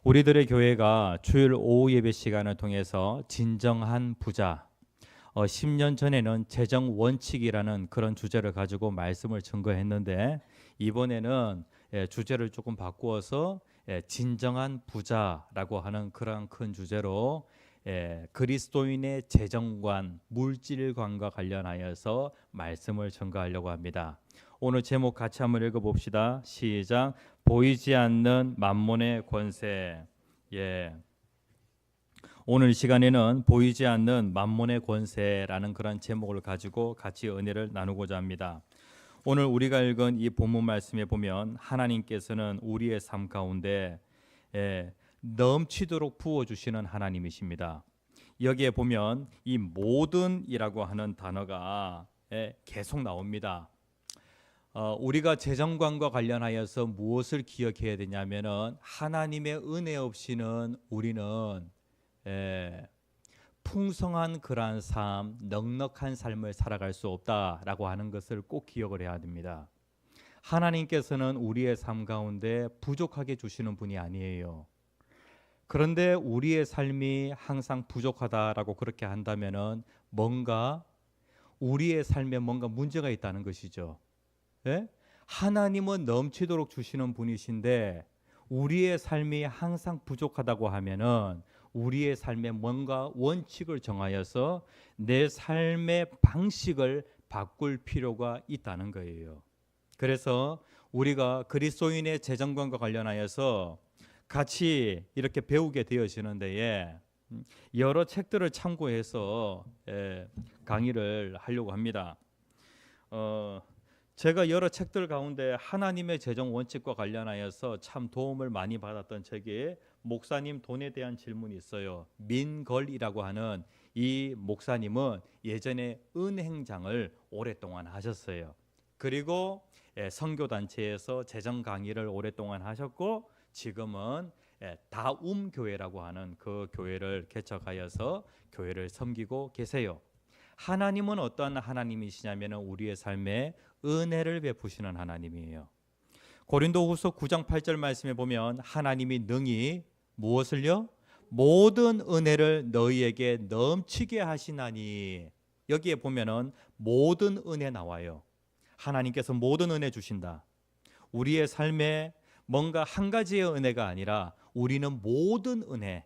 우리들의 교회가 주일 오후 예배 시간을 통해서 진정한 부자, 10년 전에는 재정 원칙이라는 그런 주제를 가지고 말씀을 증거했는데 이번에는 주제를 조금 바꾸어서 진정한 부자라고 하는 그런 큰 주제로 그리스도인의 재정관, 물질관과 관련하여서 말씀을 증거하려고 합니다. 오늘 제목 같이 한번 읽어봅시다. 시작. 보이지 않는 만몬의 권세. 오늘 시간에는 보이지 않는 만몬의 권세라는 그런 제목을 가지고 같이 은혜를 나누고자 합니다. 오늘 우리가 읽은 이 본문 말씀에 보면 하나님께서는 우리의 삶 가운데 넘치도록 부어주시는 하나님이십니다. 여기에 보면 이 모든이라고 하는 단어가 계속 나옵니다. 우리가 재정관과 관련하여서 무엇을 기억해야 되냐면은 하나님의 은혜 없이는 우리는 풍성한 그러한 삶, 넉넉한 삶을 살아갈 수 없다라고 하는 것을 꼭 기억을 해야 됩니다. 하나님께서는 우리의 삶 가운데 부족하게 주시는 분이 아니에요. 그런데 우리의 삶이 항상 부족하다라고 그렇게 한다면은 뭔가 우리의 삶에 뭔가 문제가 있다는 것이죠. 하나님은 넘치도록 주시는 분이신데 우리의 삶이 항상 부족하다고 하면은 우리의 삶에 뭔가 원칙을 정하여서 내 삶의 방식을 바꿀 필요가 있다는 거예요. 그래서 우리가 그리스도인의 재정관과 관련하여서 같이 이렇게 배우게 되어지는데 여러 책들을 참고해서 강의를 하려고 합니다. 제가 여러 책들 가운데 하나님의 재정 원칙과 관련하여서 참 도움을 많이 받았던 책이 목사님 돈에 대한 질문이 있어요. 민걸이라고 하는 이 목사님은 예전에 은행장을 오랫동안 하셨어요. 그리고 선교단체에서 재정 강의를 오랫동안 하셨고 지금은 다움교회라고 하는 그 교회를 개척하여서 교회를 섬기고 계세요. 하나님은 어떠한 하나님이시냐면 우리의 삶에 은혜를 베푸시는 하나님이에요. 고린도후서 9장 8절 말씀에 보면 하나님이 능히 무엇을요? 모든 은혜를 너희에게 넘치게 하시나니. 여기에 보면은 모든 은혜 나와요. 하나님께서 모든 은혜 주신다. 우리의 삶에 뭔가 한 가지의 은혜가 아니라 우리는 모든 은혜,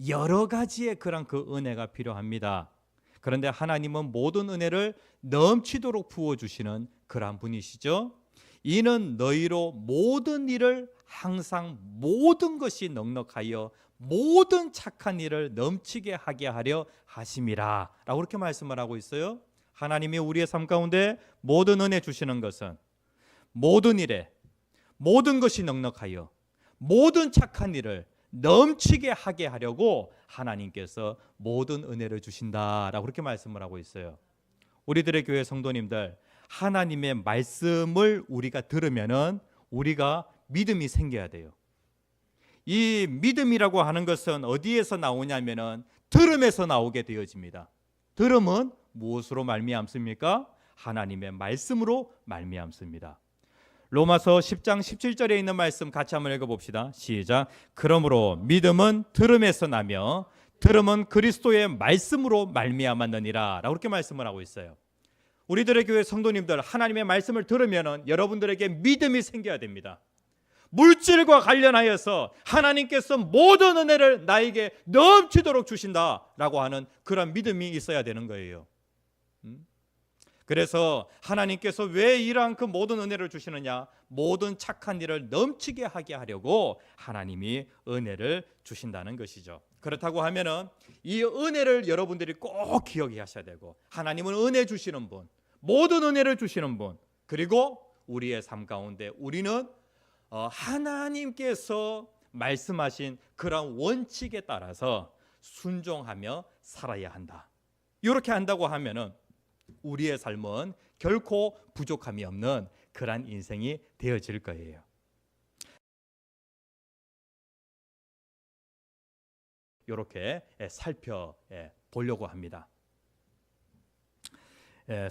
여러 가지의 그런 그 은혜가 필요합니다. 그런데 하나님은 모든 은혜를 넘치도록 부어주시는 그러한 분이시죠. 이는 너희로 모든 일을 항상 모든 것이 넉넉하여 모든 착한 일을 넘치게 하게 하려 하심이라 라고 그렇게 말씀을 하고 있어요. 하나님이 우리의 삶 가운데 모든 은혜 주시는 것은 모든 일에 모든 것이 넉넉하여 모든 착한 일을 넘치게 하게 하려고 하나님께서 모든 은혜를 주신다라고 그렇게 말씀을 하고 있어요. 우리들의 교회 성도님들, 하나님의 말씀을 우리가 들으면은 우리가 믿음이 생겨야 돼요. 이 믿음이라고 하는 것은 어디에서 나오냐면은 들음에서 나오게 되어집니다. 들음은 무엇으로 말미암습니까? 하나님의 말씀으로 말미암습니다. 로마서 10장 17절에 있는 말씀 같이 한번 읽어봅시다. 시작. 그러므로 믿음은 들음에서 나며 들음은 그리스도의 말씀으로 말미암았느니라 라고 그렇게 말씀을 하고 있어요. 우리들의 교회 성도님들, 하나님의 말씀을 들으면 여러분들에게 믿음이 생겨야 됩니다. 물질과 관련하여서 하나님께서 모든 은혜를 나에게 넘치도록 주신다라고 하는 그런 믿음이 있어야 되는 거예요. 그래서 하나님께서 왜 이러한 그 모든 은혜를 주시느냐? 모든 착한 일을 넘치게 하게 하려고 하나님이 은혜를 주신다는 것이죠. 그렇다고 하면은 이 은혜를 여러분들이 꼭 기억하셔야 되고, 하나님은 은혜 주시는 분, 모든 은혜를 주시는 분, 그리고 우리의 삶 가운데 우리는 하나님께서 말씀하신 그런 원칙에 따라서 순종하며 살아야 한다. 이렇게 한다고 하면은 우리의 삶은 결코 부족함이 없는 그러한 인생이 되어질 거예요. 이렇게 살펴보려고 합니다.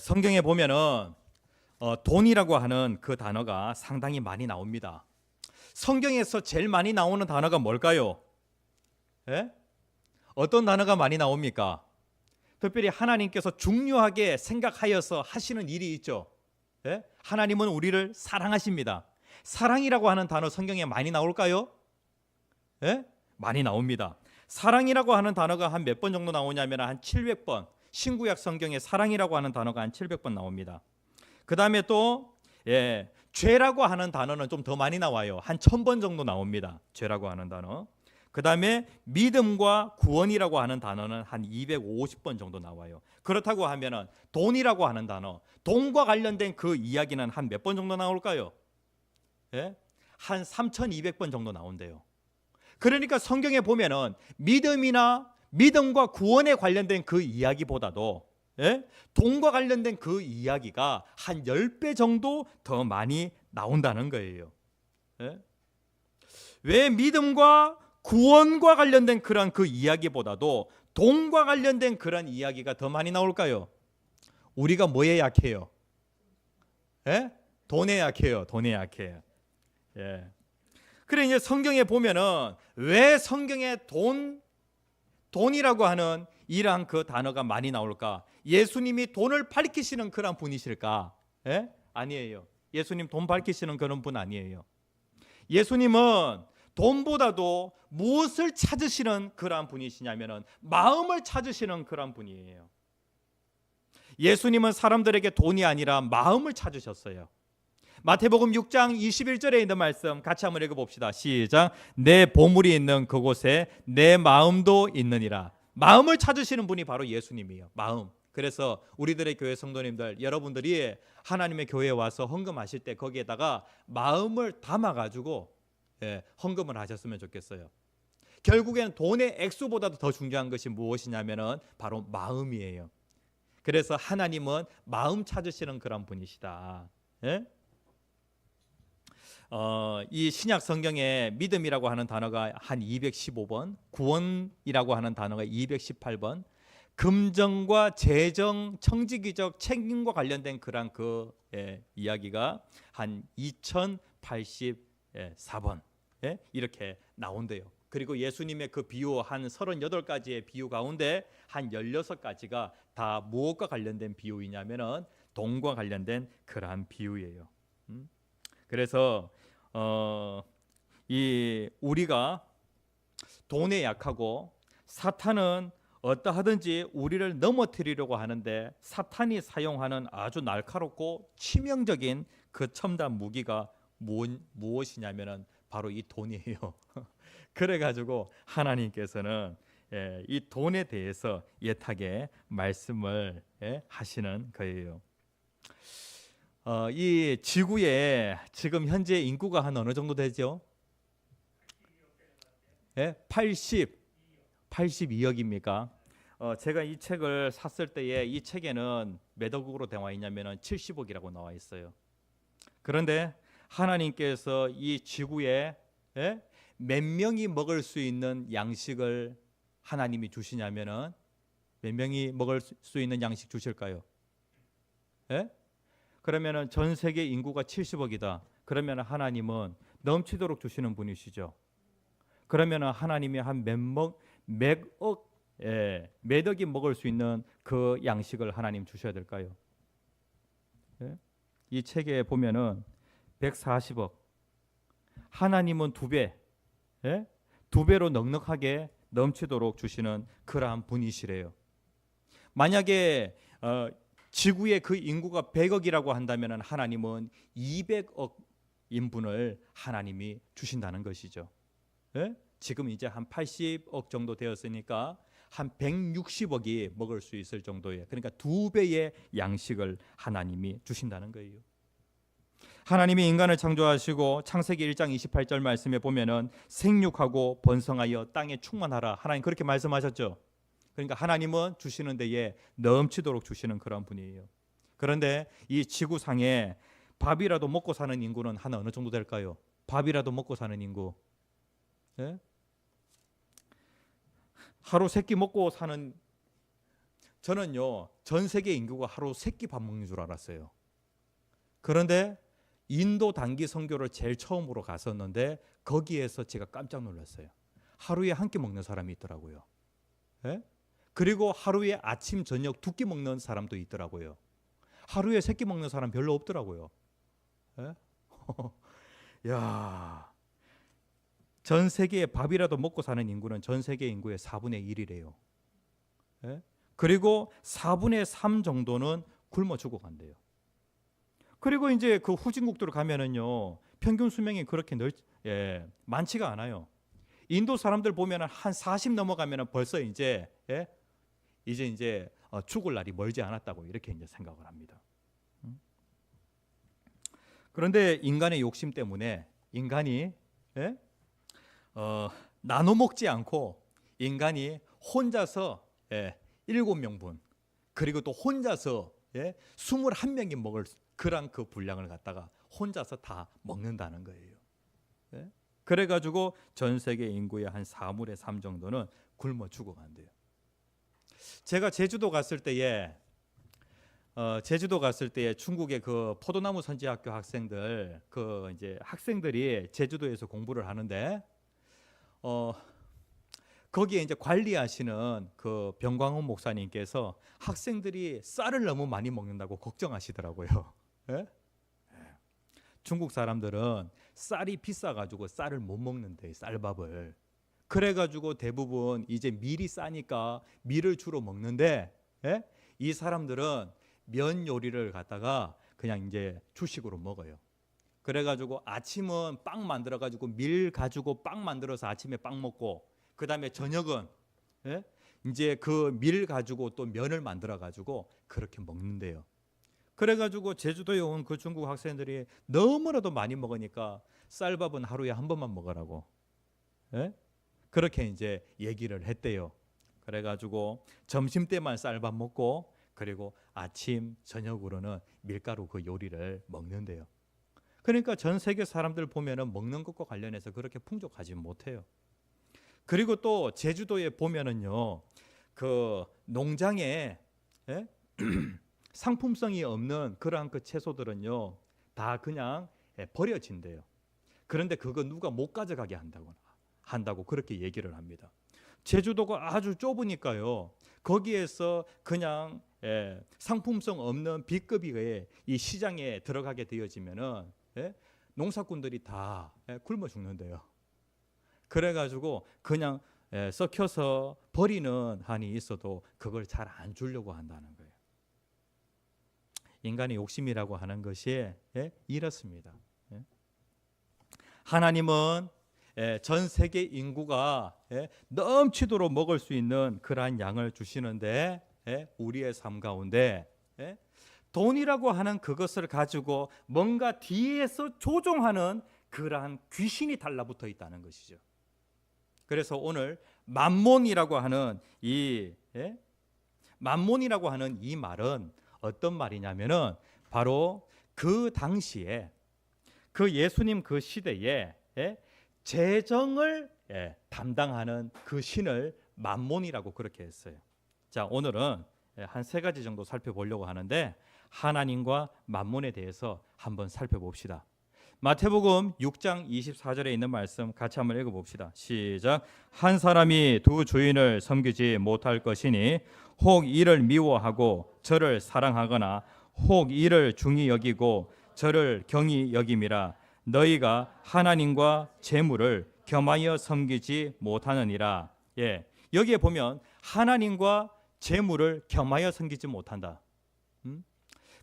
성경에 보면은 돈이라고 하는 그 단어가 상당히 많이 나옵니다. 성경에서 제일 많이 나오는 단어가 뭘까요? 예? 어떤 단어가 많이 나옵니까? 특별히 하나님께서 중요하게 생각하여서 하시는 일이 있죠. 예? 하나님은 우리를 사랑하십니다. 사랑이라고 하는 단어 성경에 많이 나올까요? 예? 많이 나옵니다. 사랑이라고 하는 단어가 한 몇 번 정도 나오냐면 한 700번. 신구약 성경에 사랑이라고 하는 단어가 한 700번 나옵니다. 그 다음에 또 죄라고 하는 단어는 좀 더 많이 나와요. 한 1000번 정도 나옵니다. 죄라고 하는 단어. 그 다음에 믿음과 구원이라고 하는 단어는 한 250번 정도 나와요. 그렇다고 하면은 돈이라고 하는 단어, 돈과 관련된 그 이야기는 한 몇 번 정도 나올까요? 예? 한 3200번 정도 나온대요. 그러니까 성경에 보면은 믿음과 구원에 관련된 그 이야기보다도 돈과 관련된 그 이야기가 한 10배 정도 더 많이 나온다는 거예요. 왜 믿음과 구원과 관련된 그런 그 이야기보다도 돈과 관련된 그런 이야기가 더 많이 나올까요? 우리가 뭐에 약해요? 돈에 약해요. 돈에 약해요. 그래 이제 성경에 보면은 왜 성경에 돈이라고 하는 이러한 그 단어가 많이 나올까? 예수님이 돈을 밝히시는 그런 분이실까? 아니에요. 예수님 돈 밝히시는 그런 분 아니에요. 예수님은 돈보다도 무엇을 찾으시는 그러한 분이시냐면은 마음을 찾으시는 그러한 분이에요. 예수님은 사람들에게 돈이 아니라 마음을 찾으셨어요. 마태복음 6장 21절에 있는 말씀 같이 한번 읽어봅시다. 시작. 내 보물이 있는 그곳에 내 마음도 있느니라. 마음을 찾으시는 분이 바로 예수님이에요. 마음. 그래서 우리들의 교회 성도님들, 여러분들이 하나님의 교회에 와서 헌금하실 때 거기에다가 마음을 담아가지고 헌금을 하셨으면 좋겠어요. 결국엔 돈의 액수보다도 더 중요한 것이 무엇이냐면은 바로 마음이에요. 그래서 하나님은 마음 찾으시는 그런 분이시다. 이 신약 성경에 믿음이라고 하는 단어가 한 215번, 구원이라고 하는 단어가 218번, 금정과 재정, 청지기적 책임과 관련된 그런 그 이야기가 한 2084번 이렇게 나온대요. 그리고 예수님의 그 비유 한 38가지의 비유 가운데 한 16가지가 다 무엇과 관련된 비유이냐면은 돈과 관련된 그러한 비유예요. 그래서 이 우리가 돈에 약하고 사탄은 어떠하든지 우리를 넘어뜨리려고 하는데 사탄이 사용하는 아주 날카롭고 치명적인 그 첨단 무기가 무엇이냐면은 바로 이 돈이에요. 그래가지고 하나님께서는 이 돈에 대해서 예하게 말씀을 하시는 거예요. 이 지구에 지금 현재 인구가 한 어느 정도 되죠? 82억입니까? 제가 이 책을 샀을 때에 이 책에는 몇 억으로 되어 있냐면은 70억이라고 나와 있어요. 그런데 하나님께서 이 지구에 몇 명이 먹을 수 있는 양식을 하나님이 주시냐면은 몇 명이 먹을 수 있는 양식 주실까요? 그러면은 전 세계 인구가 70억이다. 그러면 하나님은 넘치도록 주시는 분이시죠. 그러면은 하나님이 한 몇 억이 먹을 수 있는 그 양식을 하나님 주셔야 될까요? 이 책에 보면은 140억. 하나님은 2배, 2배로 넉넉하게 넘치도록 주시는 그러한 분이시래요. 만약에 지구의 그 인구가 100억이라고 한다면 하나님은 200억 인분을 하나님이 주신다는 것이죠. 지금 이제 한 80억 정도 되었으니까 한 160억이 먹을 수 있을 정도의, 그러니까 2배의 양식을 하나님이 주신다는 거예요. 하나님이 인간을 창조하시고 창세기 1장 28절 말씀에 보면은 생육하고 번성하여 땅에 충만하라. 하나님 그렇게 말씀하셨죠. 그러니까 하나님은 주시는 데에 넘치도록 주시는 그런 분이에요. 그런데 이 지구상에 밥이라도 먹고 사는 인구는 한 어느 정도 될까요? 밥이라도 먹고 사는 인구. 하루 3끼 먹고 사는, 저는요 전 세계 인구가 하루 3끼 밥 먹는 줄 알았어요. 그런데 인도 단기 선교를 제일 처음으로 갔었는데 거기에서 제가 깜짝 놀랐어요. 하루에 한 끼 먹는 사람이 있더라고요. 예? 그리고 하루에 아침 저녁 2끼 먹는 사람도 있더라고요. 하루에 3끼 먹는 사람 별로 없더라고요. 예? 야, 전 세계에 밥이라도 먹고 사는 인구는 전 세계 인구의 4분의 1이래요. 예? 그리고 4분의 3 정도는 굶어 죽어간대요. 그리고 이제 그 후진국들로 가면은요, 평균 수명이 그렇게 많지가 않아요. 인도 사람들 보면은 한 40 넘어가면은 벌써 이제 죽을 날이 멀지 않았다고 이렇게 이제 생각을 합니다. 그런데 인간의 욕심 때문에 인간이 나눠 먹지 않고 인간이 혼자서 7명분 그리고 또 혼자서 21명이 먹을 그런 그 분량을 갖다가 혼자서 다 먹는다는 거예요. 그래가지고 전 세계 인구의 한 4분의 3 정도는 굶어 죽어간대요. 제가 제주도 갔을 때에 중국의 그 포도나무 선지학교 학생들 학생들이 제주도에서 공부를 하는데 거기에 이제 관리하시는 그 병광훈 목사님께서 학생들이 쌀을 너무 많이 먹는다고 걱정하시더라고요. 예? 중국 사람들은 쌀이 비싸가지고 쌀을 못 먹는데 쌀밥을. 그래가지고 대부분 이제 밀이 싸니까 밀을 주로 먹는데 이 사람들은 면 요리를 갖다가 그냥 이제 주식으로 먹어요. 그래가지고 아침은 빵 만들어가지고 밀 가지고 빵 만들어서 아침에 빵 먹고 그 다음에 저녁은 이제 그 밀 가지고 또 면을 만들어가지고 그렇게 먹는데요. 그래가지고 제주도에 온 그 중국 학생들이 너무나도 많이 먹으니까 쌀밥은 하루에 한 번만 먹으라고 그렇게 이제 얘기를 했대요. 그래가지고 점심 때만 쌀밥 먹고 그리고 아침 저녁으로는 밀가루 그 요리를 먹는데요. 그러니까 전 세계 사람들 보면은 먹는 것과 관련해서 그렇게 풍족하지 못해요. 그리고 또 제주도에 보면은요, 그 농장에 상품성이 없는 그러한 그 채소들은요, 다 그냥 버려진대요. 그런데 그거 누가 못 가져가게 한다고 그렇게 얘기를 합니다. 제주도가 아주 좁으니까요, 거기에서 그냥 상품성 없는 B급이 이 시장에 들어가게 되어지면은 농사꾼들이 다 굶어 죽는데요. 그래가지고 그냥 썩혀서 버리는 한이 있어도 그걸 잘 안 주려고 한다는 거예요. 인간의 욕심이라고 하는 것이 이렇습니다. 하나님은 전 세계 인구가 넘치도록 먹을 수 있는 그러한 양을 주시는데 우리의 삶 가운데 돈이라고 하는 그것을 가지고 뭔가 뒤에서 조종하는 그러한 귀신이 달라붙어 있다는 것이죠. 그래서 오늘 만몬이라고 하는 이 말은 어떤 말이냐면은 바로 그 당시에 그 예수님 그 시대에 재정을 담당하는 그 신을 만몬이라고 그렇게 했어요. 자, 오늘은 한 3가지 정도 살펴보려고 하는데 하나님과 만몬에 대해서 한번 살펴봅시다. 마태복음 6장 24절에 있는 말씀 같이 한번 읽어봅시다. 시작. 한 사람이 두 주인을 섬기지 못할 것이니 혹 이를 미워하고 저를 사랑하거나 혹 이를 중히 여기고 저를 경히 여김이라. 너희가 하나님과 재물을 겸하여 섬기지 못하느니라. 여기에 보면 하나님과 재물을 겸하여 섬기지 못한다.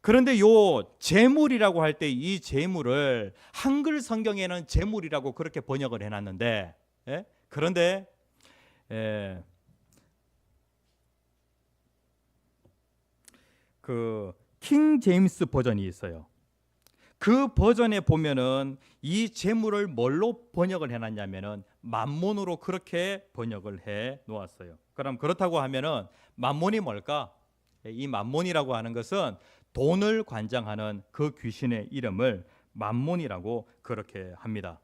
그런데 요 재물이라고 할 때 이 재물을 한글 성경에는 재물이라고 그렇게 번역을 해놨는데 그런데 그 킹 제임스 버전이 있어요. 그 버전에 보면은 이 재물을 뭘로 번역을 해놨냐면은 만몬으로 그렇게 번역을 해 놓았어요. 그럼 그렇다고 하면은 만몬이 뭘까? 이 만몬이라고 하는 것은 돈을 관장하는 그 귀신의 이름을 만몬이라고 그렇게 합니다.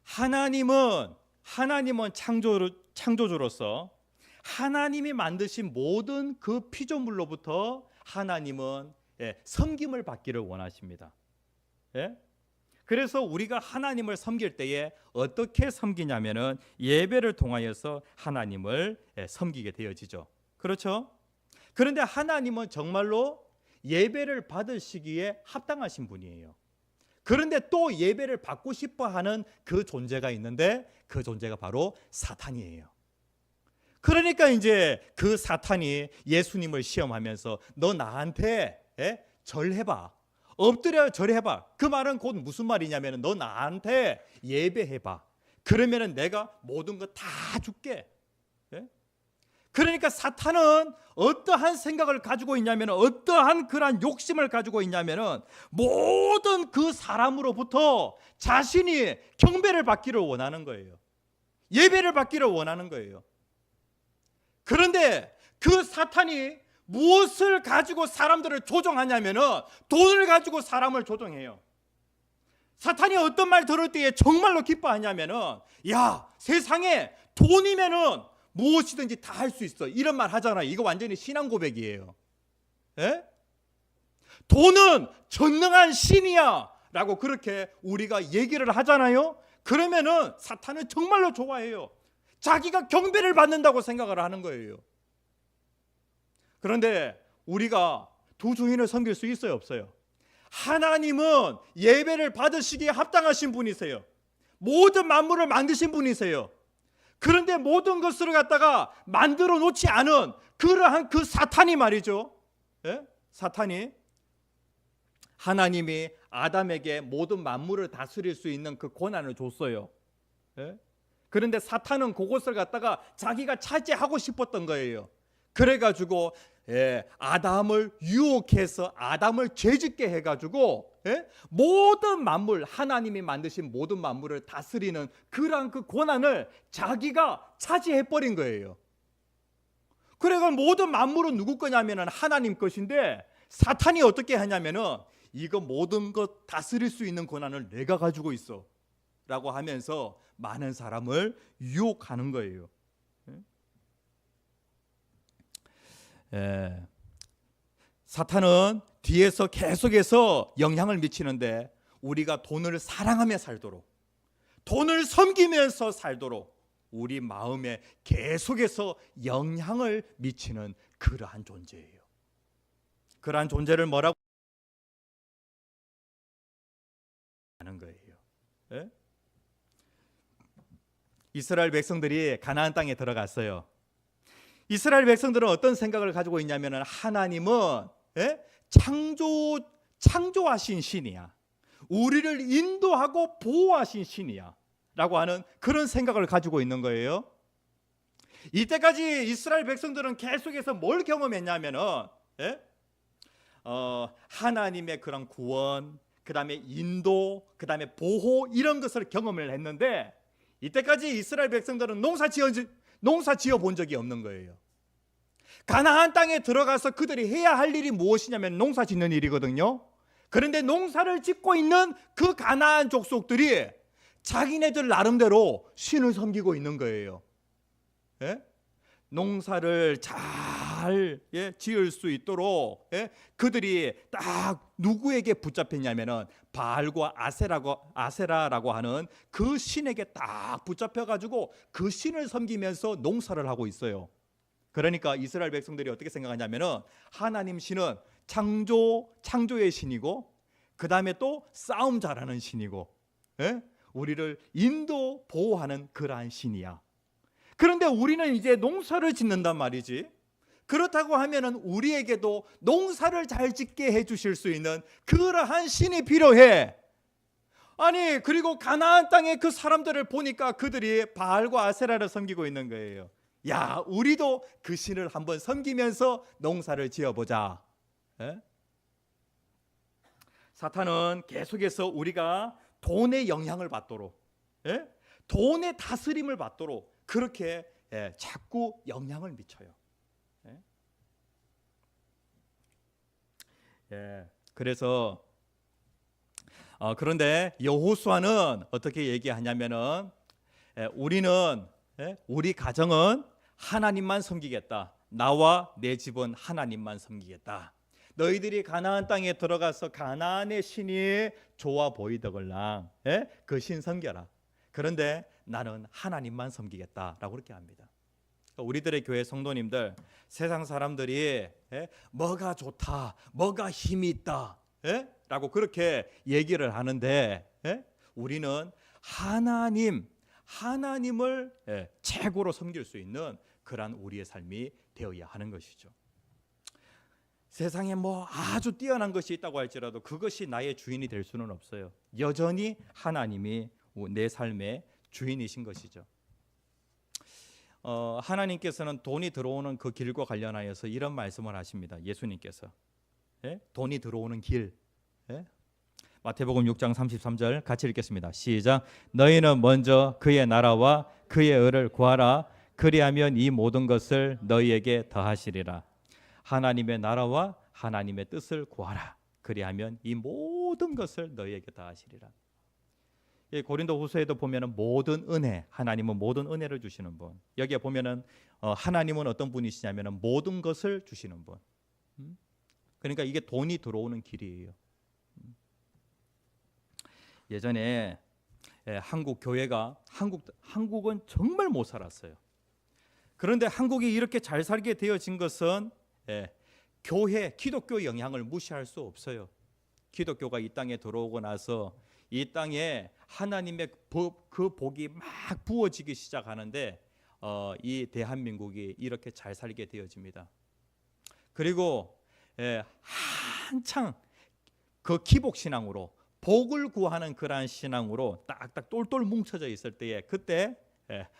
하나님은 창조주로서 하나님이 만드신 모든 그 피조물로부터 하나님은 섬김을 받기를 원하십니다. 그래서 우리가 하나님을 섬길 때에 어떻게 섬기냐면은 예배를 통하여서 하나님을 섬기게 되어지죠. 그렇죠? 그런데 하나님은 정말로 예배를 받으시기에 합당하신 분이에요. 그런데 또 예배를 받고 싶어 하는 그 존재가 있는데 그 존재가 바로 사탄이에요. 그러니까 이제 그 사탄이 예수님을 시험하면서 너 나한테 절해봐, 엎드려 절해봐. 그 말은 곧 무슨 말이냐면 너 나한테 예배해봐. 그러면은 내가 모든 거 다 줄게. 그러니까 사탄은 어떠한 생각을 가지고 있냐면, 어떠한 그러한 욕심을 가지고 있냐면은 모든 그 사람으로부터 자신이 경배를 받기를 원하는 거예요. 예배를 받기를 원하는 거예요. 그런데 그 사탄이 무엇을 가지고 사람들을 조종하냐면은 돈을 가지고 사람을 조종해요. 사탄이 어떤 말 들을 때에 정말로 기뻐하냐면은 야, 세상에 돈이면은 무엇이든지 다 할 수 있어, 이런 말 하잖아요. 이거 완전히 신앙 고백이에요. 돈은 전능한 신이야 라고 그렇게 우리가 얘기를 하잖아요. 그러면은 사탄은 정말로 좋아해요. 자기가 경배를 받는다고 생각을 하는 거예요. 그런데 우리가 두 주인을 섬길 수 있어요, 없어요? 하나님은 예배를 받으시기에 합당하신 분이세요. 모든 만물을 만드신 분이세요. 그런데 모든 것을 갖다가 만들어 놓지 않은 그러한 그 사탄이 말이죠. 사탄이 하나님이 아담에게 모든 만물을 다스릴 수 있는 그 권한을 줬어요. 그런데 사탄은 그것을 갖다가 자기가 차지하고 싶었던 거예요. 그래가지고 아담을 유혹해서 아담을 죄짓게 해가지고 모든 만물, 하나님이 만드신 모든 만물을 다스리는 그러한 그 권한을 자기가 차지해버린 거예요. 그래서 모든 만물은 누구 거냐면은 하나님 것인데, 사탄이 어떻게 하냐면은 이거 모든 것 다스릴 수 있는 권한을 내가 가지고 있어 라고 하면서 많은 사람을 유혹하는 거예요. 사탄은 뒤에서 계속해서 영향을 미치는데, 우리가 돈을 사랑하며 살도록, 돈을 섬기면서 살도록 우리 마음에 계속해서 영향을 미치는 그러한 존재예요. 그러한 존재를 뭐라고 하는 거예요? 이스라엘 백성들이 가나안 땅에 들어갔어요. 이스라엘 백성들은 어떤 생각을 가지고 있냐면 하나님은 창조하신 신이야, 우리를 인도하고 보호하신 신이야 라고 하는 그런 생각을 가지고 있는 거예요. 이때까지 이스라엘 백성들은 계속해서 뭘 경험했냐면은 하나님의 그런 구원, 그 다음에 인도, 그 다음에 보호, 이런 것을 경험을 했는데, 이때까지 이스라엘 백성들은 농사 지어 본 적이 없는 거예요. 가나안 땅에 들어가서 그들이 해야 할 일이 무엇이냐면 농사 짓는 일이거든요. 그런데 농사를 짓고 있는 그 가나안 족속들이 자기네들 나름대로 신을 섬기고 있는 거예요. 농사를 잘 지을 수 있도록 그들이 딱 누구에게 붙잡혔냐면은 바알과 아세라라고 하는 그 신에게 딱 붙잡혀가지고 그 신을 섬기면서 농사를 하고 있어요. 그러니까 이스라엘 백성들이 어떻게 생각하냐면은 하나님 신은 창조의 신이고, 그 다음에 또 싸움 잘하는 신이고, 우리를 인도 보호하는 그러한 신이야. 그런데 우리는 이제 농사를 짓는단 말이지. 그렇다고 하면은 우리에게도 농사를 잘 짓게 해주실 수 있는 그러한 신이 필요해. 아니, 그리고 가나안 땅의 그 사람들을 보니까 그들이 바알과 아세라를 섬기고 있는 거예요. 야, 우리도 그 신을 한번 섬기면서 농사를 지어보자. 사탄은 계속해서 우리가 돈의 영향을 받도록, 돈의 다스림을 받도록 그렇게 자꾸 영향을 미쳐요. 그래서 그런데 여호수아는 어떻게 얘기하냐면은 우리 가정은 하나님만 섬기겠다. 나와 내 집은 하나님만 섬기겠다. 너희들이 가나안 땅에 들어가서 가나안의 신이 좋아 보이더걸랑 그 신 섬겨라. 그런데 나는 하나님만 섬기겠다라고 그렇게 합니다. 우리들의 교회 성도님들, 세상 사람들이 뭐가 좋다, 뭐가 힘이 있다 라고 그렇게 얘기를 하는데 우리는 하나님을 최고로 섬길 수 있는 그러한 우리의 삶이 되어야 하는 것이죠. 세상에 뭐 아주 뛰어난 것이 있다고 할지라도 그것이 나의 주인이 될 수는 없어요. 여전히 하나님이 내 삶의 주인이신 것이죠. 하나님께서는 돈이 들어오는 그 길과 관련하여서 이런 말씀을 하십니다. 예수님께서 돈이 들어오는 길. 마태복음 6장 33절 같이 읽겠습니다. 시작. 너희는 먼저 그의 나라와 그의 의를 구하라. 그리하면 이 모든 것을 너희에게 더하시리라. 하나님의 나라와 하나님의 뜻을 구하라. 그리하면 이 모든 것을 너희에게 더하시리라. 고린도후서에도 보면은 모든 은혜, 하나님은 모든 은혜를 주시는 분. 여기에 보면은 하나님은 어떤 분이시냐면은 모든 것을 주시는 분. 그러니까 이게 돈이 들어오는 길이에요. 예전에 한국 교회가 한국은 정말 못 살았어요. 그런데 한국이 이렇게 잘 살게 되어진 것은 교회, 기독교 영향을 무시할 수 없어요. 기독교가 이 땅에 들어오고 나서 이 땅에 하나님의 그 복이 막 부어지기 시작하는데 이 대한민국이 이렇게 잘 살게 되어집니다. 그리고 한창 그 기복신앙으로 복을 구하는 그러한 신앙으로 딱딱 똘똘 뭉쳐져 있을 때에 그때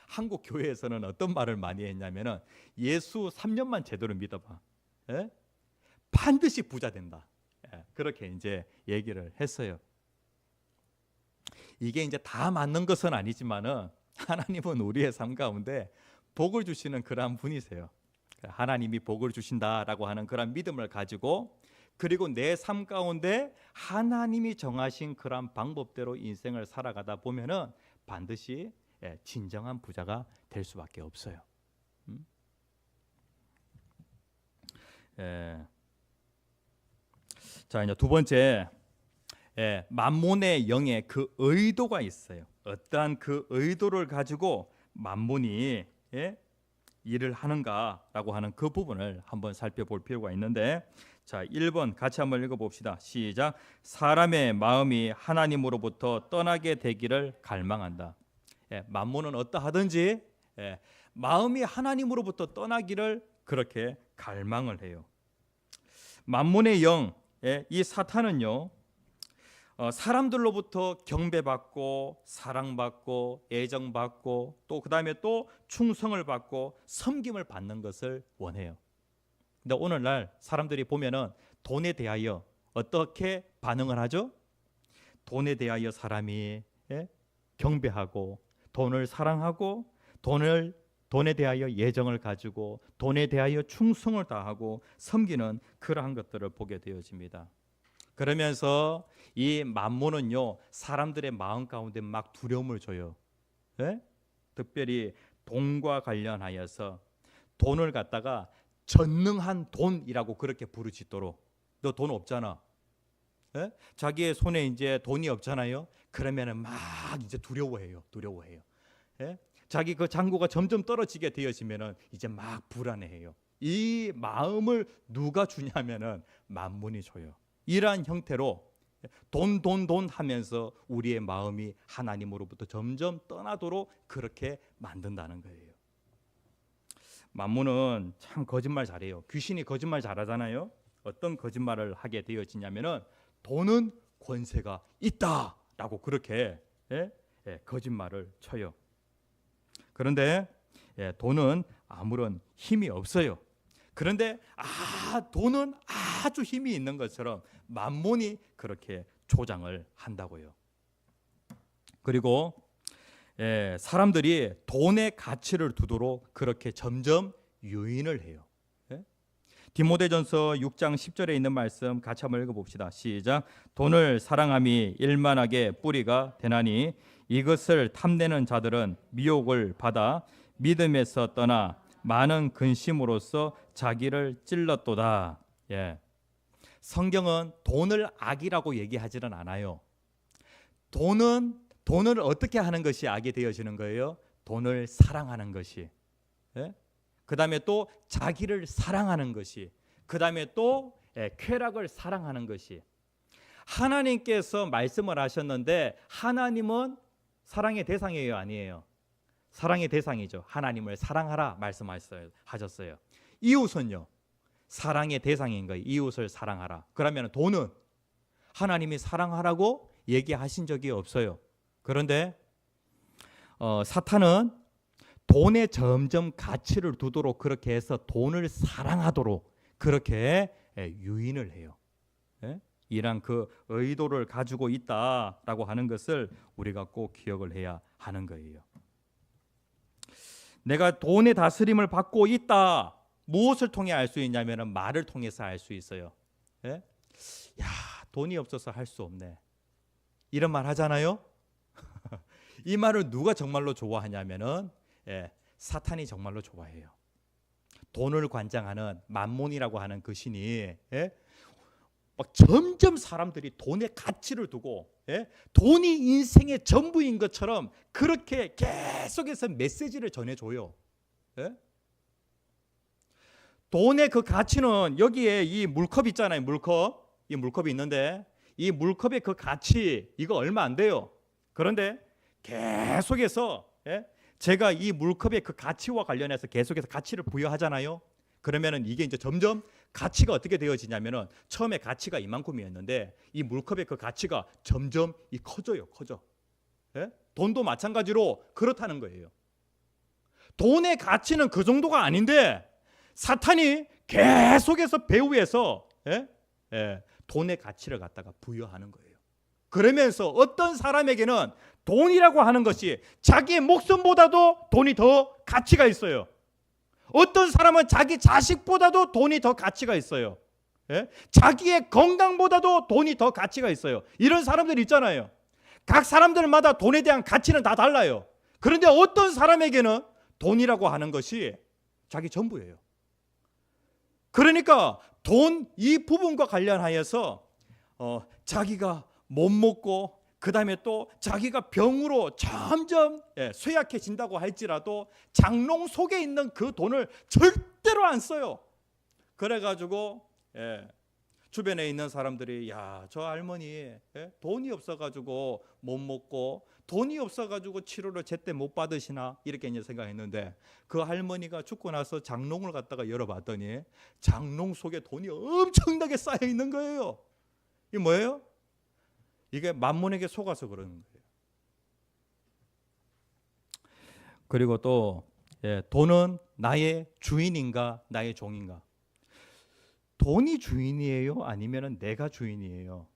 한국 교회에서는 어떤 말을 많이 했냐면은 예수 3년만 제대로 믿어봐. 반드시 부자 된다. 그렇게 이제 얘기를 했어요. 이게 이제 다 맞는 것은 아니지만은 하나님은 우리의 삶 가운데 복을 주시는 그러한 분이세요. 하나님이 복을 주신다라고 하는 그런 믿음을 가지고 그리고 내 삶 가운데 하나님이 정하신 그런 방법대로 인생을 살아가다 보면은 반드시 진정한 부자가 될 수밖에 없어요. 자, 이제 두 번째, 만몬의 영의 그 의도가 있어요. 어떠한 그 의도를 가지고 만몬이 일을 하는가라고 하는 그 부분을 한번 살펴볼 필요가 있는데, 자, 1번 같이 한번 읽어봅시다. 시작. 사람의 마음이 하나님으로부터 떠나게 되기를 갈망한다. 만몬은 어떠하든지 마음이 하나님으로부터 떠나기를 그렇게 갈망을 해요. 만몬의 영, 이 사탄은요, 사람들로부터 경배받고 사랑받고 애정받고 또 그다음에 또 충성을 받고 섬김을 받는 것을 원해요. 근데 오늘날 사람들이 보면은 돈에 대하여 어떻게 반응을 하죠? 돈에 대하여 사람이 경배하고 돈을 사랑하고 돈에 대하여 애정을 가지고 돈에 대하여 충성을 다하고 섬기는 그러한 것들을 보게 되어집니다. 그러면서 이 만몬은요, 사람들의 마음 가운데 막 두려움을 줘요. 특별히 돈과 관련하여서 돈을 갖다가 전능한 돈이라고 그렇게 부르짖도록. 너 돈 없잖아. 자기의 손에 이제 돈이 없잖아요. 그러면은 막 이제 두려워해요. 자기 그 잔고가 점점 떨어지게 되어지면은 이제 막 불안해해요. 이 마음을 누가 주냐면은 만몬이 줘요. 이러한 형태로 돈 하면서 우리의 마음이 하나님으로부터 점점 떠나도록 그렇게 만든다는 거예요. 만몬은 참 거짓말 잘해요. 귀신이 거짓말 잘하잖아요. 어떤 거짓말을 하게 되어지냐면은 돈은 권세가 있다라고 그렇게 거짓말을 쳐요. 그런데 돈은 아무런 힘이 없어요. 그런데 돈은 아주 힘이 있는 것처럼 만몬이 그렇게 조장을 한다고요. 그리고 사람들이 돈의 가치를 두도록 그렇게 점점 유인을 해요. 디모데전서 6장 10절에 있는 말씀 같이 한번 읽어봅시다. 시작. 돈을 사랑함이 일만하게 뿌리가 되나니 이것을 탐내는 자들은 미혹을 받아 믿음에서 떠나 많은 근심으로써 자기를 찔렀도다. 성경은 돈을 악이라고 얘기하지는 않아요. 돈을 어떻게 하는 것이 악이 되어지는 거예요? 돈을 사랑하는 것이. 예? 그 다음에 또 자기를 사랑하는 것이. 그 다음에 또 쾌락을 사랑하는 것이. 하나님께서 말씀을 하셨는데 하나님은 사랑의 대상이에요, 아니에요? 사랑의 대상이죠. 하나님을 사랑하라 말씀하셨어요. 이웃은요, 사랑의 대상인 거예요. 이웃을 사랑하라. 그러면 돈은 하나님이 사랑하라고 얘기하신 적이 없어요. 그런데 사탄은 돈에 점점 가치를 두도록 그렇게 해서 돈을 사랑하도록 그렇게 유인을 해요. 이런 그 의도를 가지고 있다라고 하는 것을 우리가 꼭 기억을 해야 하는 거예요. 내가 돈의 다스림을 받고 있다. 무엇을 통해 알 수 있냐면 말을 통해서 알 수 있어요. 야, 돈이 없어서 할 수 없네. 이런 말 하잖아요. 이 말을 누가 정말로 좋아하냐면은 사탄이 정말로 좋아해요. 돈을 관장하는 만몬이라고 하는 그 신이 막 점점 사람들이 돈의 가치를 두고 돈이 인생의 전부인 것처럼 그렇게 계속해서 메시지를 전해줘요. 돈의 그 가치는 여기에 이 물컵 있잖아요. 이 물컵이 있는데 이 물컵의 그 가치 이거 얼마 안 돼요. 그런데 계속해서 제가 이 물컵의 그 가치와 관련해서 계속해서 가치를 부여하잖아요. 그러면은 이게 이제 점점 가치가 어떻게 되어지냐면은 처음에 가치가 이만큼이었는데 이 물컵의 그 가치가 점점 커져요. 돈도 마찬가지로 그렇다는 거예요. 돈의 가치는 그 정도가 아닌데 사탄이 계속해서 배후에서 돈의 가치를 갖다가 부여하는 거예요. 그러면서 어떤 사람에게는 돈이라고 하는 것이 자기의 목숨보다도 돈이 더 가치가 있어요. 어떤 사람은 자기 자식보다도 돈이 더 가치가 있어요. 자기의 건강보다도 돈이 더 가치가 있어요. 이런 사람들 있잖아요. 각 사람들마다 돈에 대한 가치는 다 달라요. 그런데 어떤 사람에게는 돈이라고 하는 것이 자기 전부예요. 그러니까 돈 이 부분과 관련하여서 자기가 못 먹고 그 다음에 또 자기가 병으로 점점 쇠약해진다고 할지라도 장롱 속에 있는 그 돈을 절대로 안 써요. 그래가지고 주변에 있는 사람들이 야, 저 할머니 돈이 없어가지고 못 먹고 돈이 없어가지고 치료를 제때 못 받으시나 이렇게 이제 생각했는데 그 할머니가 죽고 나서 장롱을 갖다가 열어봤더니 장롱 속에 돈이 엄청나게 쌓여 있는 거예요. 이게 뭐예요? 이게 만몬에게 속아서 그러는 거예요. 그리고 또 돈은 나의 주인인가 나의 종인가? 돈이 주인이에요? 아니면 내가 주인이에요?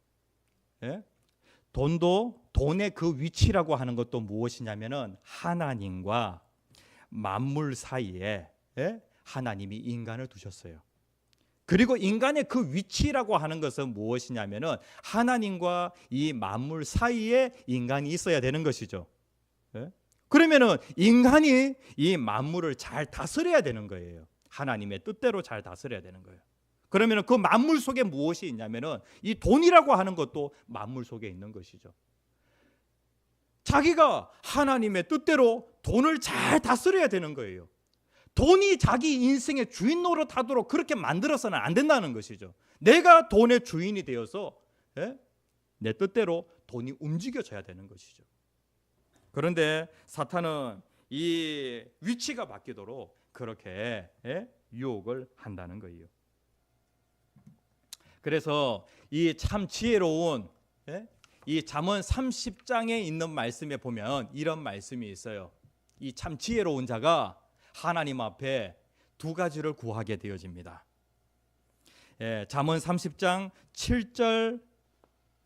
돈도 돈의 그 위치라고 하는 것도 무엇이냐면은 하나님과 만물 사이에 하나님이 인간을 두셨어요. 그리고 인간의 그 위치라고 하는 것은 무엇이냐면은 하나님과 이 만물 사이에 인간이 있어야 되는 것이죠. 그러면은 인간이 이 만물을 잘 다스려야 되는 거예요. 하나님의 뜻대로 잘 다스려야 되는 거예요. 그러면 그 만물 속에 무엇이 있냐면은 이 돈이라고 하는 것도 만물 속에 있는 것이죠. 자기가 하나님의 뜻대로 돈을 잘 다스려야 되는 거예요. 돈이 자기 인생의 주인 노릇하도록 그렇게 만들어서는 안 된다는 것이죠. 내가 돈의 주인이 되어서 내 뜻대로 돈이 움직여져야 되는 것이죠. 그런데 사탄은 이 위치가 바뀌도록 그렇게 유혹을 한다는 거예요. 그래서 이 참 지혜로운 이 잠언 30장에 있는 말씀에 보면 이런 말씀이 있어요. 이 참 지혜로운 자가 하나님 앞에 두 가지를 구하게 되어집니다. 잠언 30장 7절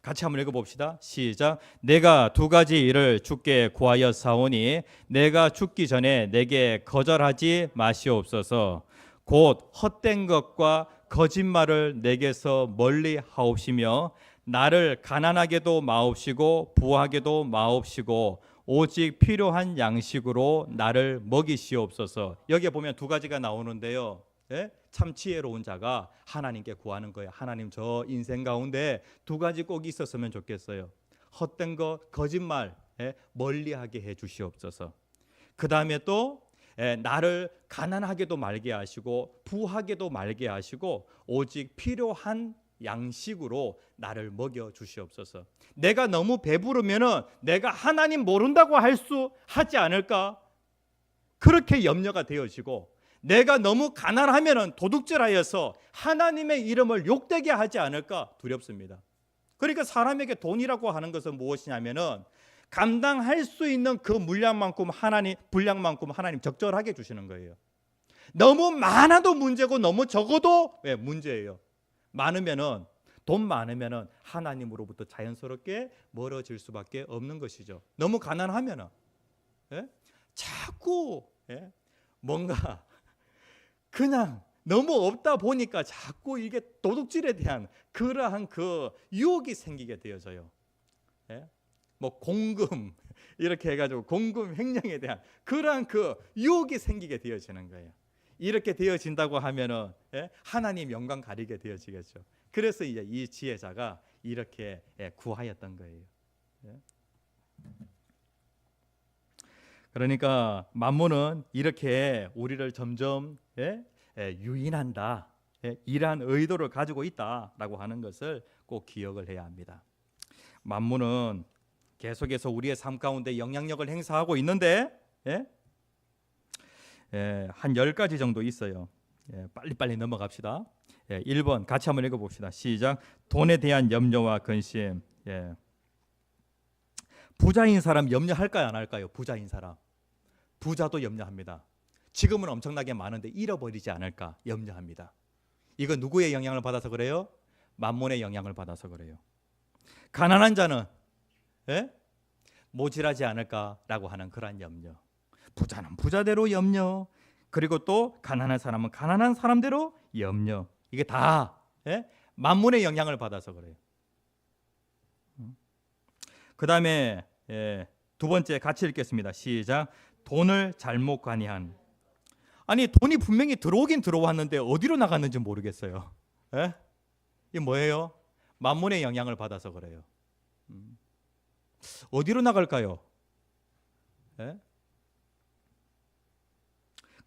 같이 한번 읽어봅시다. 시작. 내가 두 가지 일을 주께 구하였사오니 내가 죽기 전에 내게 거절하지 마시옵소서. 곧 헛된 것과 거짓말을 내게서 멀리 하옵시며 나를 가난하게도 마옵시고 부하게도 마옵시고 오직 필요한 양식으로 나를 먹이시옵소서. 여기에 보면 두 가지가 나오는데요. 참 지혜로운 자가 하나님께 구하는 거예요. 하나님, 저 인생 가운데 두 가지 꼭 있었으면 좋겠어요. 헛된 거, 거짓말 멀리하게 해 주시옵소서. 그 다음에 또 나를 가난하게도 말게 하시고 부하게도 말게 하시고 오직 필요한 양식으로 나를 먹여 주시옵소서. 내가 너무 배부르면은 내가 하나님 모른다고 하지 않을까? 그렇게 염려가 되어지고, 내가 너무 가난하면은 도둑질하여서 하나님의 이름을 욕되게 하지 않을까 두렵습니다. 그러니까 사람에게 돈이라고 하는 것은 무엇이냐면은 감당할 수 있는 그 분량만큼 하나님 적절하게 주시는 거예요. 너무 많아도 문제고 너무 적어도 문제예요. 돈 많으면은 하나님으로부터 자연스럽게 멀어질 수밖에 없는 것이죠. 너무 가난하면은 자꾸 뭔가 그냥 너무 없다 보니까 자꾸 이게 도둑질에 대한 그러한 그 유혹이 생기게 되어져요. 뭐 공금 이렇게 해가지고 공금 횡령에 대한 그러한 그 유혹이 생기게 되어지는 거예요. 이렇게 되어진다고 하면은 하나님 영광 가리게 되어지겠죠. 그래서 이제 이 지혜자가 이렇게 구하였던 거예요. 그러니까 만몬은 이렇게 우리를 점점 유인한다, 이러한 의도를 가지고 있다라고 하는 것을 꼭 기억을 해야 합니다. 만몬은 계속해서 우리의 삶 가운데 영향력을 행사하고 있는데 한 10가지 정도 있어요. 빨리빨리 넘어갑시다. 1번 같이 한번 읽어봅시다. 시작. 돈에 대한 염려와 근심. 부자인 사람 염려할까요, 안 할까요? 부자인 사람. 부자도 염려합니다. 지금은 엄청나게 많은데 잃어버리지 않을까 염려합니다. 이거 누구의 영향을 받아서 그래요? 만몬의 영향을 받아서 그래요. 가난한 자는 모질하지 않을까라고 하는 그러한 염려. 부자는 부자대로 염려, 그리고 또 가난한 사람은 가난한 사람대로 염려. 이게 다 만몬의 영향을 받아서 그래요. 그 다음에 두 번째 같이 읽겠습니다. 시작. 돈을 잘못 관리한. 아니, 돈이 분명히 들어오긴 들어왔는데 어디로 나갔는지 모르겠어요. 이게 뭐예요? 만몬의 영향을 받아서 그래요. 어디로 나갈까요? 그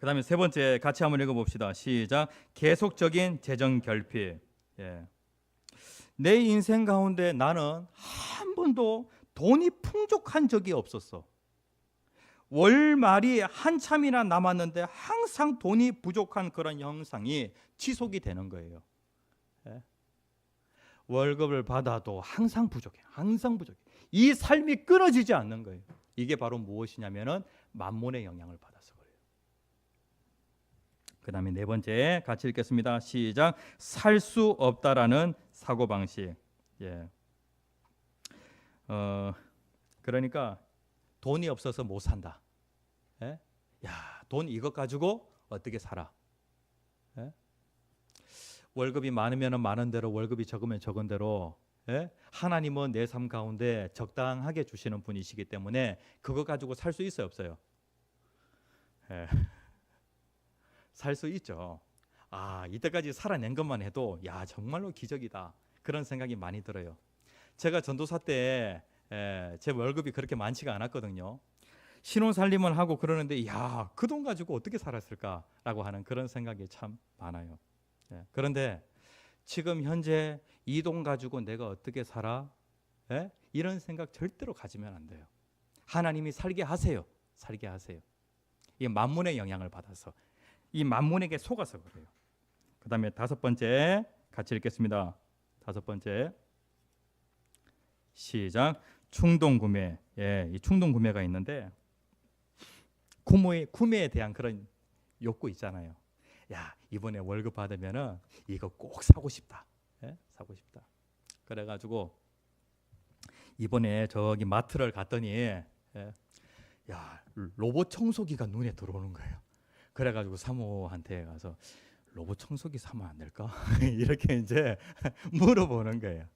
다음에 세 번째 같이 한번 읽어봅시다. 시작. 계속적인 재정 결핍. 내 인생 가운데 나는 한 번도 돈이 풍족한 적이 없었어. 월말이 한참이나 남았는데 항상 돈이 부족한 그런 형상이 지속이 되는 거예요. 월급을 받아도 항상 부족해. 항상 부족해. 이 삶이 끊어지지 않는 거예요. 이게 바로 무엇이냐면은 만몬의 영향을 받아서 그래요. 그 다음에 네 번째 같이 읽겠습니다. 시작. 살 수 없다라는 사고방식. 그러니까 돈이 없어서 못 산다. 야, 돈 이것 가지고 어떻게 살아? 월급이 많으면 많은 대로, 월급이 적으면 적은 대로, 하나님은 내 삶 가운데 적당하게 주시는 분이시기 때문에 그거 가지고 살 수 있어요, 없어요? 살 수 있죠. 이때까지 살아낸 것만 해도 야, 정말로 기적이다, 그런 생각이 많이 들어요. 제가 전도사 때 제 월급이 그렇게 많지가 않았거든요. 신혼살림을 하고 그러는데 야, 그 돈 가지고 어떻게 살았을까라고 하는 그런 생각이 참 많아요. 그런데 지금 현재 이 돈 가지고 내가 어떻게 살아? 이런 생각 절대로 가지면 안 돼요. 하나님이 살게 하세요. 살게 하세요. 이 만몬의 영향을 받아서, 이 만몬에게 속아서 그래요. 그 다음에 다섯 번째 같이 읽겠습니다. 다섯 번째 시작. 충동 구매. 이 충동 구매가 있는데 구매에 대한 그런 욕구 있잖아요. 야, 이번에 월급 받으면은 이거 꼭 사고 싶다. 사고 싶다. 그래가지고 이번에 저기 마트를 갔더니 야, 로봇 청소기가 눈에 들어오는 거예요. 그래가지고 사모한테 가서 로봇 청소기 사면 안 될까? 이렇게 이제 물어보는 거예요.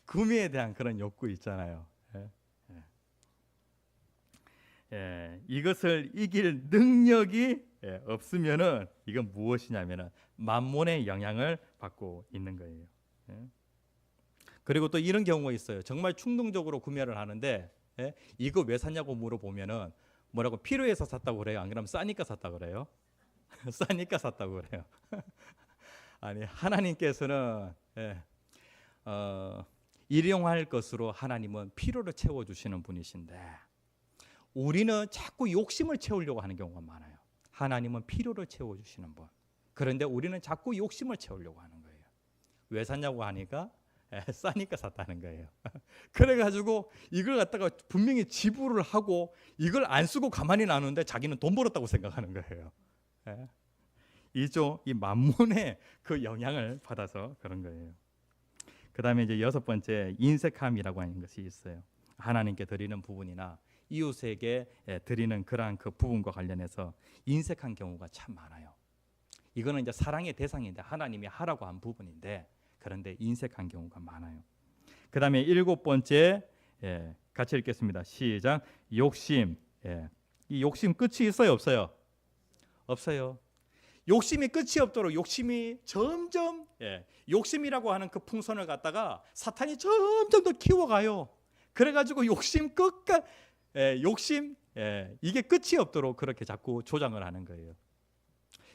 구매에 대한 그런 욕구 있잖아요. 이것을 이길 능력이 없으면은 이건 무엇이냐면은 만몬의 영향을 받고 있는 거예요. 그리고 또 이런 경우가 있어요. 정말 충동적으로 구매를 하는데 이거 왜 샀냐고 물어보면은 뭐라고 필요해서 샀다고 그래요? 안 그러면 싸니까 샀다고 그래요? 싸니까 샀다고 그래요. 아니 하나님께서는 일용할 것으로 하나님은 필요를 채워주시는 분이신데 우리는 자꾸 욕심을 채우려고 하는 경우가 많아요. 하나님은 필요를 채워주시는 분. 그런데 우리는 자꾸 욕심을 채우려고 하는 거예요. 왜 샀냐고 하니까 싸니까 샀다는 거예요. 그래가지고 이걸 갖다가 분명히 지불을 하고 이걸 안 쓰고 가만히 놔두는데 자기는 돈 벌었다고 생각하는 거예요. 이 만몬의 그 영향을 받아서 그런 거예요. 그 다음에 이제 여섯 번째 인색함이라고 하는 것이 있어요. 하나님께 드리는 부분이나 이웃에게 드리는 그러한 그 부분과 관련해서 인색한 경우가 참 많아요. 이거는 이제 사랑의 대상인데 하나님이 하라고 한 부분인데 그런데 인색한 경우가 많아요. 그 다음에 일곱 번째 같이 읽겠습니다. 시작. 욕심. 이 욕심 끝이 있어요, 없어요? 없어요. 욕심이 끝이 없도록 욕심이 점점 욕심이라고 하는 그 풍선을 갖다가 사탄이 점점 더 키워가요. 그래가지고 욕심 끝까 욕심 이게 끝이 없도록 그렇게 자꾸 조장을 하는 거예요.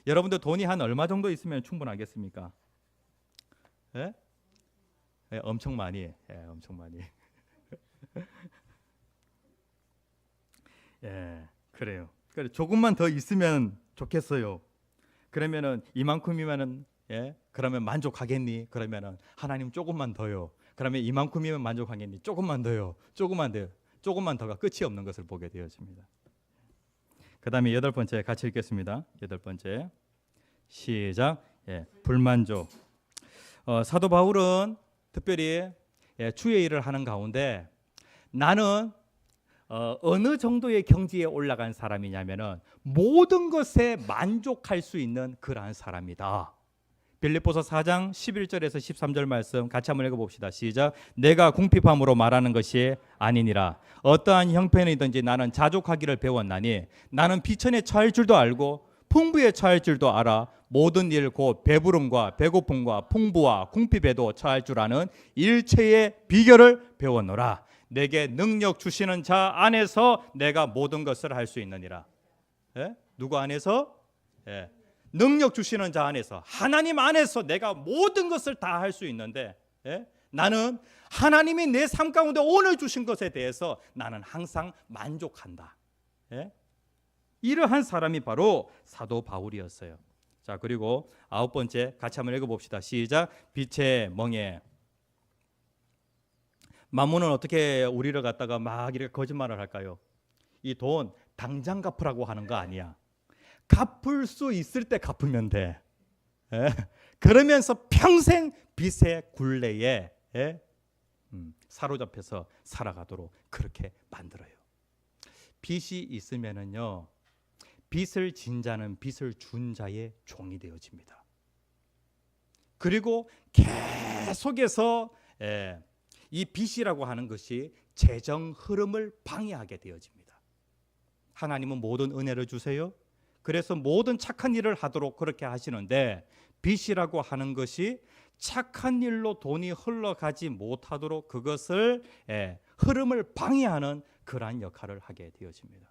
여러분들 돈이 한 얼마 정도 있으면 충분하겠습니까? 엄청 많이, 엄청 많이. 그래요. 그래 조금만 더 있으면 좋겠어요. 그러면은 이만큼이면은 그러면 만족하겠니? 그러면은 하나님 조금만 더요. 그러면 이만큼이면 만족하겠니? 조금만 더요. 조금만 더요. 조금만 더가 끝이 없는 것을 보게 되어집니다. 그 다음에 여덟 번째 같이 읽겠습니다. 여덟 번째 시작. 불만족. 사도 바울은 특별히 주의 일을 하는 가운데 나는 어느 정도의 경지에 올라간 사람이냐면은 모든 것에 만족할 수 있는 그러한 사람이다. 빌립보서 4장 11절에서 13절 말씀 같이 한번 읽어봅시다. 시작. 내가 궁핍함으로 말하는 것이 아니니라. 어떠한 형편이든지 나는 자족하기를 배웠나니 나는 비천에 처할 줄도 알고 풍부에 처할 줄도 알아. 모든 일 곧 배부름과 배고픔과 풍부와 궁핍에도 처할 줄 아는 일체의 비결을 배웠노라. 내게 능력 주시는 자 안에서 내가 모든 것을 할 수 있느니라. 누구 안에서? 능력 주시는 자 안에서, 하나님 안에서 내가 모든 것을 다 할 수 있는데 나는 하나님이 내 삶 가운데 오늘 주신 것에 대해서 나는 항상 만족한다. 이러한 사람이 바로 사도 바울이었어요. 자, 그리고 아홉 번째 같이 한번 읽어봅시다. 시작. 빛의 멍에. 마몬은 어떻게 우리를 갖다가 막 이렇게 거짓말을 할까요? 이 돈 당장 갚으라고 하는 거 아니야. 갚을 수 있을 때 갚으면 돼. 그러면서 평생 빚의 굴레에 사로잡혀서 살아가도록 그렇게 만들어요. 빚이 있으면은요, 빚을 진 자는 빚을 준 자의 종이 되어집니다. 그리고 계속해서 이 빚이라고 하는 것이 재정 흐름을 방해하게 되어집니다. 하나님은 모든 은혜를 주세요. 그래서 모든 착한 일을 하도록 그렇게 하시는데 빚이라고 하는 것이 착한 일로 돈이 흘러가지 못하도록 그것을 흐름을 방해하는 그러한 역할을 하게 되어집니다.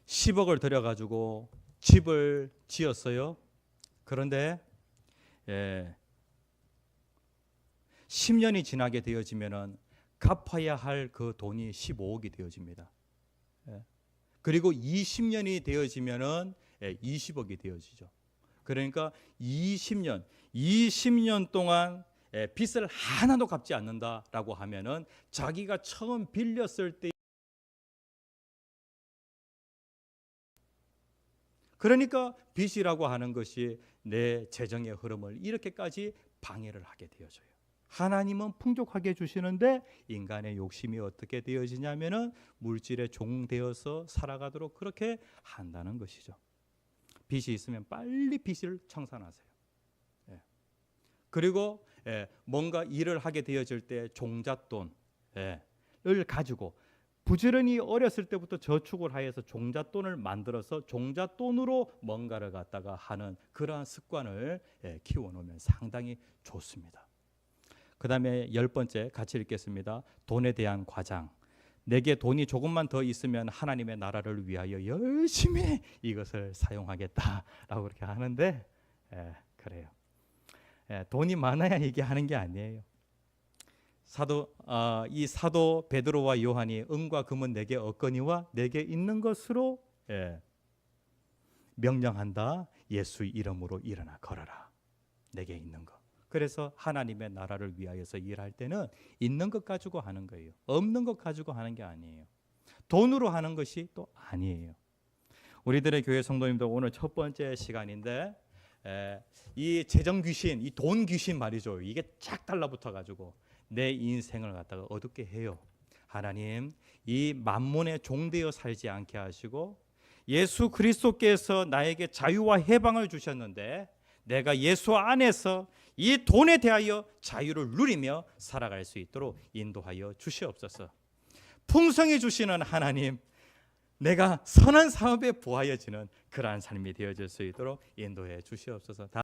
10억을 들여가지고 집을 지었어요. 그런데 10년이 지나게 되어지면은 갚아야 할 그 돈이 15억이 되어집니다. 그리고 20년이 되어지면은 20억이 되어지죠. 그러니까 20년 동안 빚을 하나도 갚지 않는다라고 하면은 자기가 처음 빌렸을 때 그러니까 빚이라고 하는 것이 내 재정의 흐름을 이렇게까지 방해를 하게 되어져요. 하나님은 풍족하게 주시는데 인간의 욕심이 어떻게 되어지냐면은 물질의 종 되어서 살아가도록 그렇게 한다는 것이죠. 빚이 있으면 빨리 빚을 청산하세요. 그리고 뭔가 일을 하게 되어질 때 종잣돈, 를 가지고 부지런히 어렸을 때부터 저축을 하여서 종잣돈을 만들어서 종잣돈으로 뭔가를 갖다가 하는 그러한 습관을 키워놓으면 상당히 좋습니다. 그 다음에 10번째 같이 읽겠습니다. 돈에 대한 과장. 내게 돈이 조금만 더 있으면 하나님의 나라를 위하여 열심히 이것을 사용하겠다라고 그렇게 하는데 그래요. 돈이 많아야 이게 하는 게 아니에요. 이 사도 베드로와 요한이 은과 금은 내게 없거니와 내게 있는 것으로 명령한다. 예수 이름으로 일어나 걸어라. 내게 있는 것. 그래서 하나님의 나라를 위하여서 일할 때는 있는 것 가지고 하는 거예요. 없는 것 가지고 하는 게 아니에요. 돈으로 하는 것이 또 아니에요. 우리들의 교회 성도님들 오늘 첫 번째 시간인데 이 재정 귀신, 이 돈 귀신 말이죠. 이게 쫙 달라붙어 가지고 내 인생을 갖다가 어둡게 해요. 하나님, 이 만몬의 종되어 살지 않게 하시고 예수 그리스도께서 나에게 자유와 해방을 주셨는데 내가 예수 안에서 이 돈에 대하여 자유를 누리며 살아갈 수 있도록 인도하여 주시옵소서. 풍성히 주시는 하나님, 내가 선한 사업에 부하여지는 그러한 삶이 되어질 수 있도록 인도해 주시옵소서.